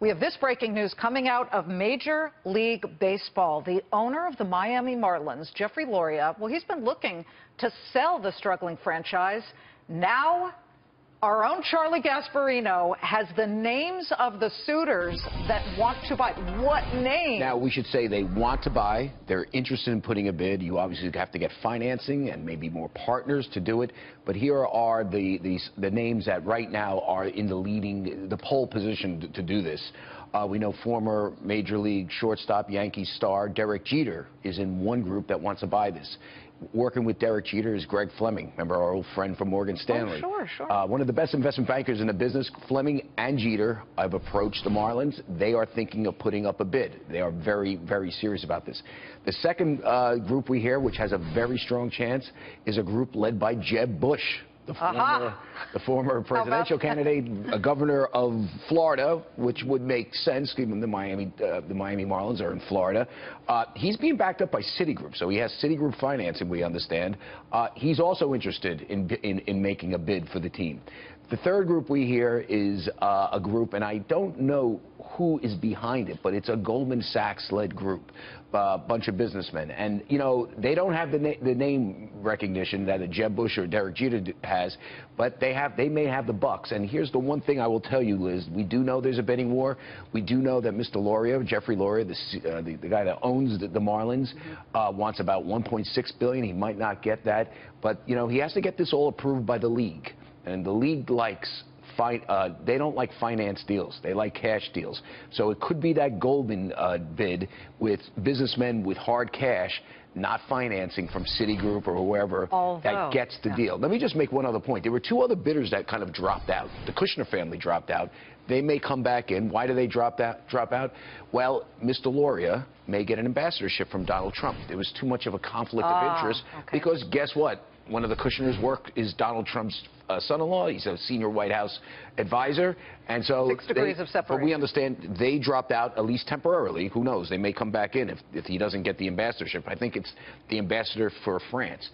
We have this breaking news coming out of Major League Baseball. The owner of the Miami Marlins, Jeffrey Loria, well, he's been looking to sell the struggling franchise. Now, our own Charlie Gasparino has the names of the suitors that want to buy. What name? Now, we should say they want to buy. They're interested in putting a bid. You obviously have to get financing and maybe more partners to do it. But here are the names that right now are in the pole position to do this. We know former Major League shortstop, Yankees star Derek Jeter is in one group that wants to buy this. Working with Derek Jeter is Greg Fleming, remember our old friend from Morgan Stanley. Oh, sure. One of the best investment bankers in the business. Fleming and Jeter have approached the Marlins. They are thinking of putting up a bid. They are very, very serious about this. The second group we hear, which has a very strong chance, is a group led by Jeb Bush, the former presidential candidate, a governor of Florida, which would make sense given the Miami Marlins are in Florida. He's being backed up by Citigroup, so he has Citigroup financing, we understand. He's also interested in making a bid for the team. The third group we hear is a group, and I don't know who is behind it, but it's a Goldman Sachs-led group, a bunch of businessmen. And, you know, they don't have the name recognition that a Jeb Bush or Derek Jeter has, but they may have the bucks. And here's the one thing I will tell you, Liz. We do know there's a bidding war. We do know that Mr. Loria, Jeffrey Loria, the guy that owns the Marlins, wants about $1.6 billion. He might not get that. But, you know, he has to get this all approved by the league. And the league likes, they don't like finance deals. They like cash deals. So it could be that Goldman bid with businessmen with hard cash, not financing from Citigroup or whoever that gets the deal. Let me just make one other point. There were two other bidders that kind of dropped out. The Kushner family dropped out. They may come back in. Why do they drop out? Well, Mr. Loria may get an ambassadorship from Donald Trump. There was too much of a conflict of interest because guess what? One of the Kushners' work is Donald Trump's son-in-law. He's a senior White House advisor. And so 6 degrees of separation. But we understand they dropped out, at least temporarily. Who knows? They may come back in if he doesn't get the ambassadorship. I think it's the ambassador for France.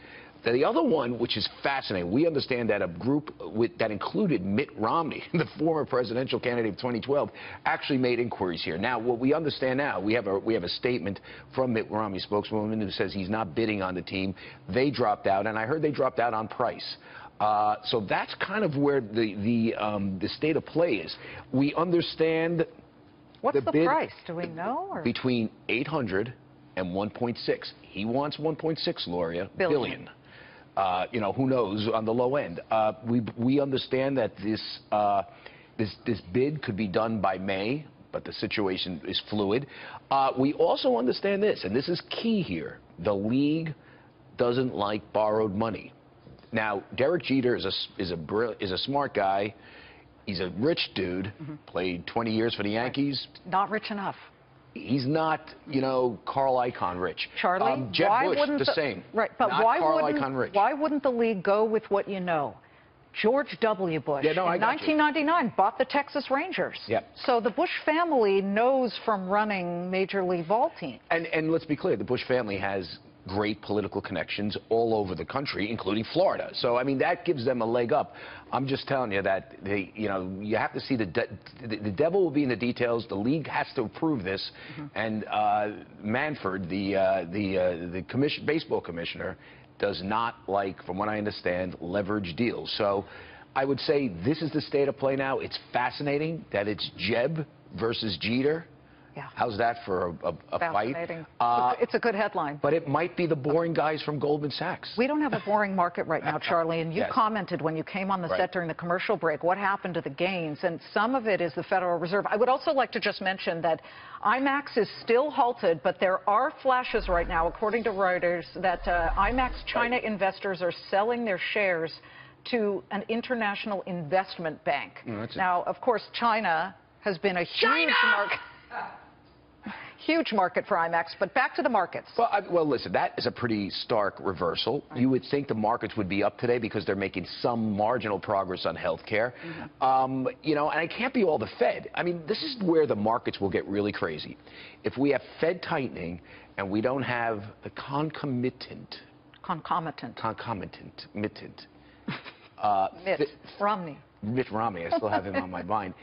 The other one, which is fascinating, we understand that a group that included Mitt Romney, the former presidential candidate of 2012, actually made inquiries here. Now, what we understand now, we have a statement from Mitt Romney, spokeswoman, who says he's not bidding on the team. They dropped out, and I heard they dropped out on price. So that's kind of where the state of play is. We understand. What's the price? Do we know? Or? Between 800 and 1.6. He wants 1.6, Loria, billion. You know, who knows on the low end. We understand that this bid could be done by May, but the situation is fluid. We also understand this, and this is key here. The league doesn't like borrowed money. Now, Derek Jeter is a smart guy. He's a rich dude. Played 20 years for the Yankees. Not rich enough. He's not, you know, Carl Icahn rich. Charlie, Jeb Bush, the same. Right, but not why wouldn't the league go with what you know? George W. Bush in 1999 bought the Texas Rangers. Yep. So the Bush family knows from running Major League ball teams. And let's be clear, the Bush family has great political connections all over the country, including Florida. So, I mean, that gives them a leg up. I'm just telling you that, you know, you have to see the devil will be in the details. The league has to approve this. And Manfred, the baseball commissioner, does not like, from what I understand, leverage deals. So I would say this is the state of play now. It's fascinating that it's Jeb versus Jeter. Yeah. How's that for a fight? It's a good headline. But it might be the boring guys from Goldman Sachs. We don't have a boring market right now, Charlie, and you commented when you came on the set during the commercial break what happened to the gains, and some of it is the Federal Reserve. I would also like to just mention that IMAX is still halted, but there are flashes right now, according to Reuters, that IMAX China investors are selling their shares to an international investment bank. Now, of course, China has been a huge market for IMAX, but back to the markets. Well, listen, that is a pretty stark reversal. You would think the markets would be up today because they're making some marginal progress on health care. You know, and it can't be all the Fed. I mean, this is where the markets will get really crazy. If we have Fed tightening and we don't have the concomitant. Mitt Romney. Mitt Romney, I still have him on my mind.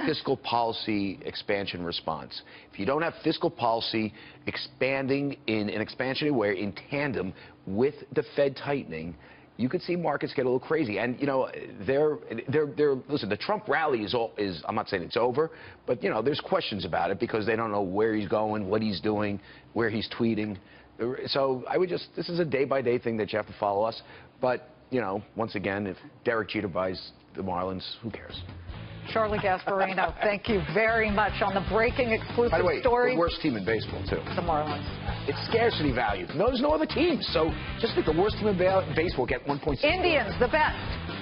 fiscal policy expansion response. If you don't have fiscal policy expanding in an expansionary way in tandem with the Fed tightening, you could see markets get a little crazy. And, you know, listen, the Trump rally is, I'm not saying it's over, but, you know, there's questions about it because they don't know where he's going, what he's doing, where he's tweeting. So I would this is a day-by-day thing that you have to follow us. But, you know, once again, if Derek Jeter buys the Marlins, who cares? Charlie Gasparino, thank you very much on the breaking exclusive By the way, story. The worst team in baseball, too. The Marlins. It's scarcity value. No, there's no other teams. So just think the worst team in baseball get 1.6. Indians, the best.